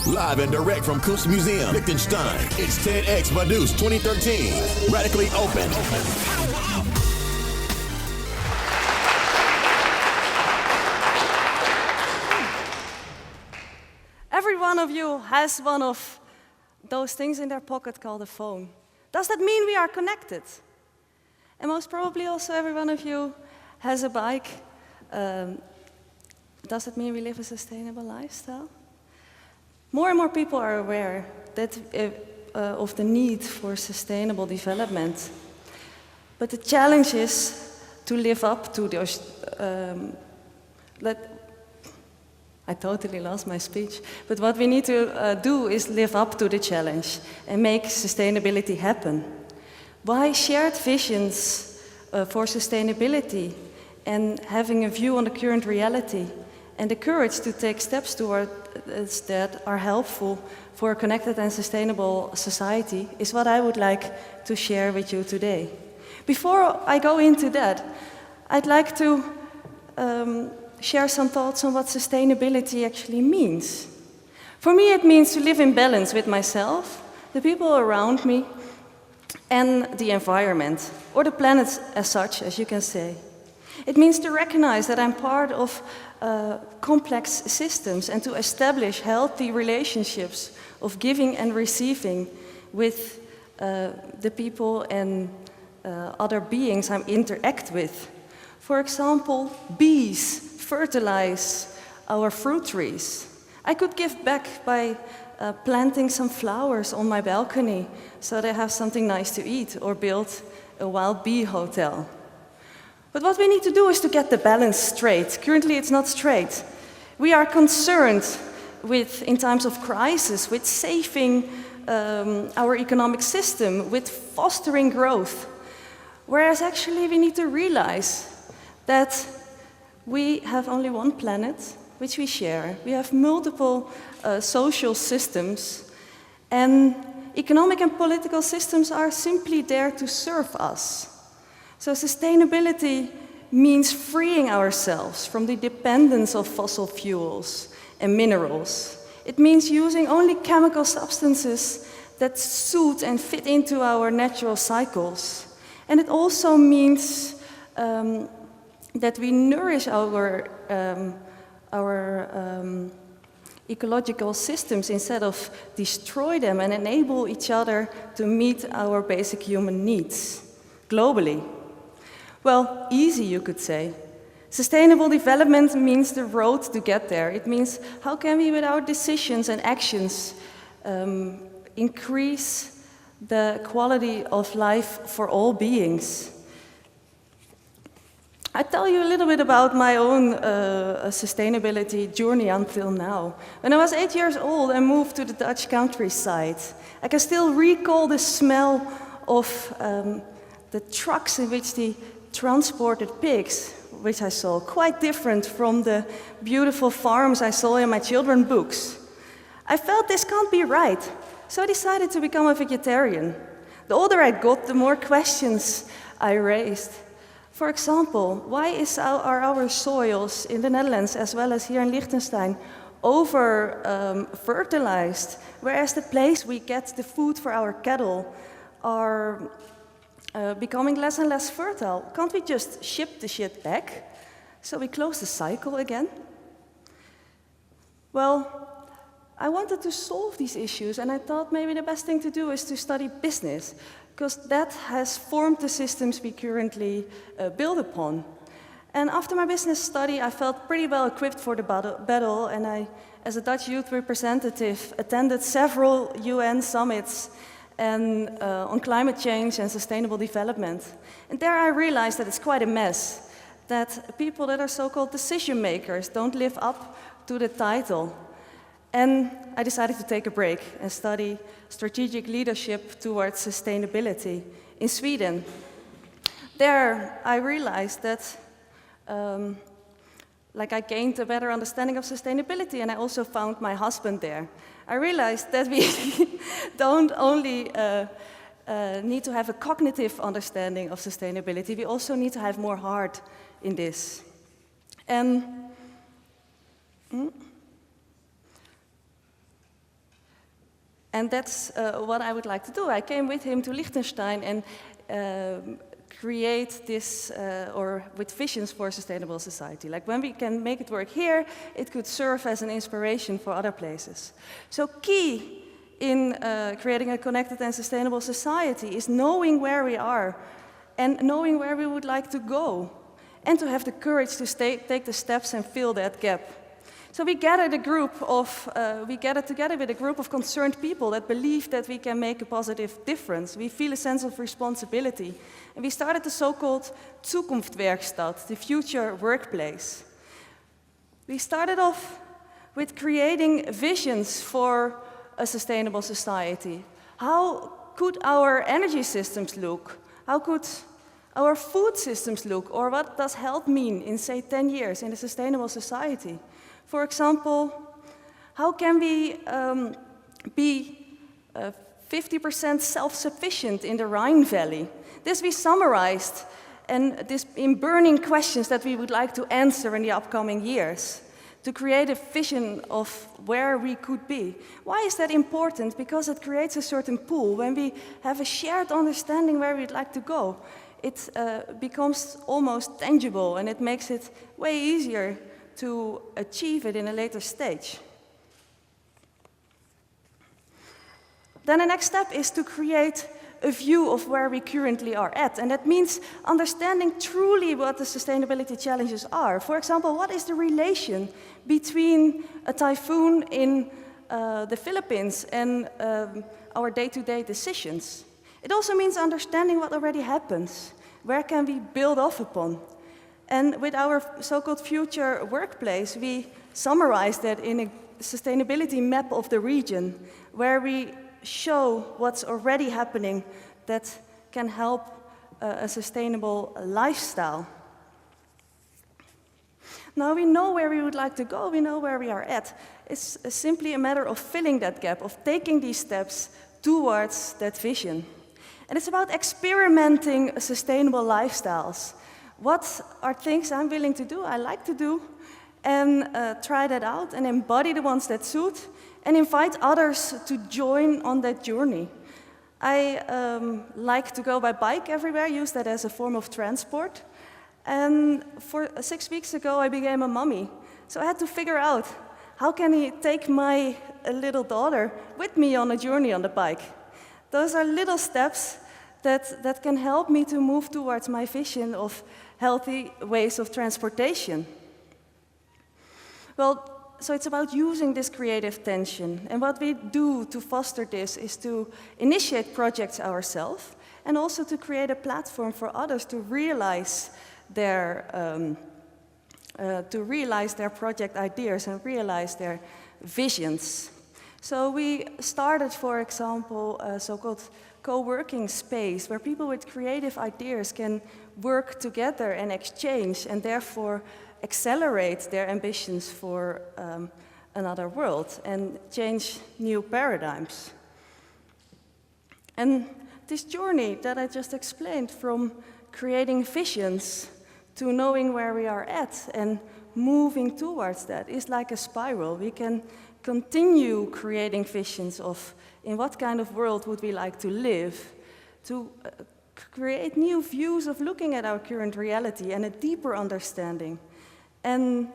Live and direct from Kunstmuseum, Liechtenstein, it's TEDxVaduz 2013. Radically open. Every one of you has one of those things in their pocket called a phone. Does that mean we are connected? And most probably also every one of you has a bike. Does that mean we live a sustainable lifestyle? More and more people are aware that, of the need for sustainable development. But the challenge is to live up to those. I totally lost my speech. But what we need to do is live up to the challenge and make sustainability happen. By shared visions for sustainability and having a view on the current reality and the courage to take steps towards that are helpful for a connected and sustainable society is what I would like to share with you today. Before I go into that, I'd like to share some thoughts on what sustainability actually means. For me, it means to live in balance with myself, the people around me, and the environment, or the planet as such, as you can say. It means to recognize that I'm part of complex systems and to establish healthy relationships of giving and receiving with the people and other beings I interact with. For example, bees fertilize our fruit trees. I could give back by planting some flowers on my balcony so they have something nice to eat, or build a wild bee hotel. But what we need to do is to get the balance straight. Currently it's not straight. We are concerned with, in times of crisis, with saving our economic system, with fostering growth. Whereas actually we need to realize that we have only one planet, which we share. We have multiple social systems, and economic and political systems are simply there to serve us. So sustainability means freeing ourselves from the dependence of fossil fuels and minerals. It means using only chemical substances that suit and fit into our natural cycles. And it also means that we nourish our ecological systems instead of destroy them, and enable each other to meet our basic human needs globally. Well, easy, you could say. Sustainable development means the road to get there. It means how can we, with our decisions and actions, increase the quality of life for all beings. I'll tell you a little bit about my own sustainability journey until now. When I was 8 years old and moved to the Dutch countryside, I can still recall the smell of the trucks in which they transported pigs, which I saw, quite different from the beautiful farms I saw in my children's books. I felt this can't be right, so I decided to become a vegetarian. The older I got, the more questions I raised. For example, why are our soils in the Netherlands, as well as here in Liechtenstein, over-fertilized, whereas the place we get the food for our cattle are becoming less and less fertile? Can't we just ship the shit back? So we close the cycle again? Well, I wanted to solve these issues, and I thought maybe the best thing to do is to study business, because that has formed the systems we currently build upon. And after my business study, I felt pretty well equipped for the battle, and I, as a Dutch youth representative, attended several UN summits and on climate change and sustainable development. And there I realized that it's quite a mess, that people that are so-called decision makers don't live up to the title. And I decided to take a break and study strategic leadership towards sustainability in Sweden. There I realized that I gained a better understanding of sustainability, and I also found my husband there. I realized that we don't only need to have a cognitive understanding of sustainability, we also need to have more heart in this. And And that's what I would like to do. I came with him to Liechtenstein and create this, or with visions for a sustainable society. Like when we can make it work here, it could serve as an inspiration for other places. So key in creating a connected and sustainable society is knowing where we are and knowing where we would like to go, and to have the courage to take the steps and fill that gap. So we gathered together with a group of concerned people that believe that we can make a positive difference. We feel a sense of responsibility. And we started the so-called Zukunftswerkstatt, the future workplace. We started off with creating visions for a sustainable society. How could our energy systems look? How could our food systems look? Or what does health mean in, say, 10 years in a sustainable society? For example, how can we be 50% self-sufficient in the Rhine Valley? This we summarized in burning questions that we would like to answer in the upcoming years, to create a vision of where we could be. Why is that important? Because it creates a certain pool. When we have a shared understanding where we'd like to go, it becomes almost tangible, and it makes it way easier to achieve it in a later stage. Then the next step is to create a view of where we currently are at, and that means understanding truly what the sustainability challenges are. For example, what is the relation between a typhoon in the Philippines and our day-to-day decisions? It also means understanding what already happens. Where can we build off upon? And with our so-called future workplace, we summarize that in a sustainability map of the region, where we show what's already happening that can help a sustainable lifestyle. Now we know where we would like to go, we know where we are at. It's simply a matter of filling that gap, of taking these steps towards that vision. And it's about experimenting sustainable lifestyles. What are things I'm willing to do, I like to do, and try that out and embody the ones that suit, and invite others to join on that journey. I like to go by bike everywhere, use that as a form of transport. And 6 weeks ago, I became a mommy. So I had to figure out, how can I take my little daughter with me on a journey on the bike? Those are little steps that can help me to move towards my vision of healthy ways of transportation. Well, so it's about using this creative tension. And what we do to foster this is to initiate projects ourselves, and also to create a platform for others to realize their project ideas and realize their visions. So we started, for example, a so-called co-working space where people with creative ideas can work together and exchange, and therefore accelerate their ambitions for another world and change new paradigms. And this journey that I just explained, from creating visions to knowing where we are at and moving towards that, is like a spiral. We can continue creating visions of in what kind of world would we like to live, to create new views of looking at our current reality and a deeper understanding. And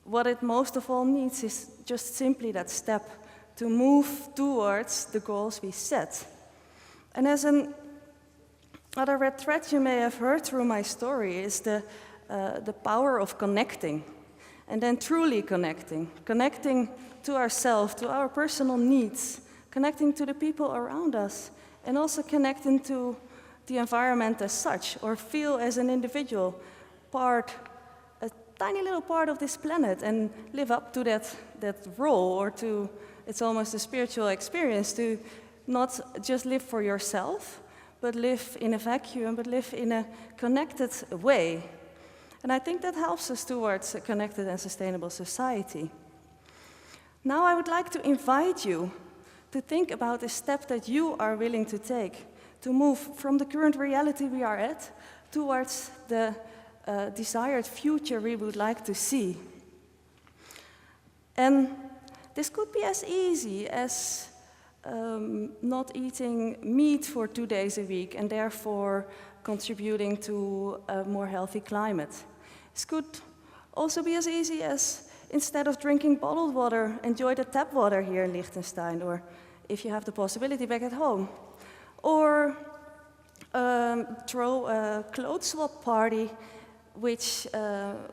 what it most of all needs is just simply that step to move towards the goals we set. And as another red thread you may have heard through my story is the power of connecting, and then truly connecting to ourselves, to our personal needs, connecting to the people around us, and also connecting to the environment as such, or feel as an individual a tiny little part of this planet, and live up to that role, or to, it's almost a spiritual experience, to not just live for yourself, but live in a vacuum, but live in a connected way. And I think that helps us towards a connected and sustainable society. Now I would like to invite you to think about a step that you are willing to take to move from the current reality we are at towards the desired future we would like to see. And this could be as easy as not eating meat for 2 days a week and therefore contributing to a more healthy climate. This could also be as easy as, instead of drinking bottled water, enjoy the tap water here in Liechtenstein, or if you have the possibility, back at home. Or throw a clothes swap party, which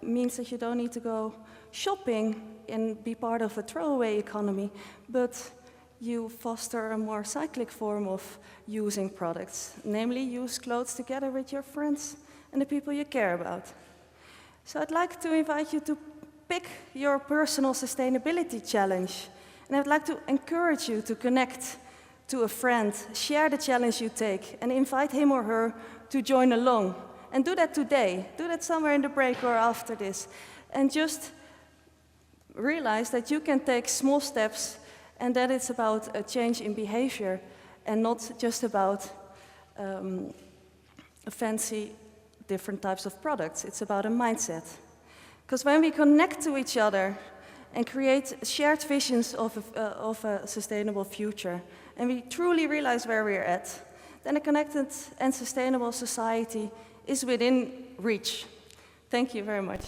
means that you don't need to go shopping and be part of a throwaway economy, but you foster a more cyclic form of using products, namely use clothes together with your friends and the people you care about. So I'd like to invite you to pick your personal sustainability challenge, and I'd like to encourage you to connect to a friend, share the challenge you take, and invite him or her to join along. And do that today. Do that somewhere in the break or after this. And just realize that you can take small steps, and that it's about a change in behavior and not just about fancy different types of products. It's about a mindset. Because when we connect to each other and create shared visions of a sustainable future, and we truly realize where we're at, then a connected and sustainable society is within reach. Thank you very much.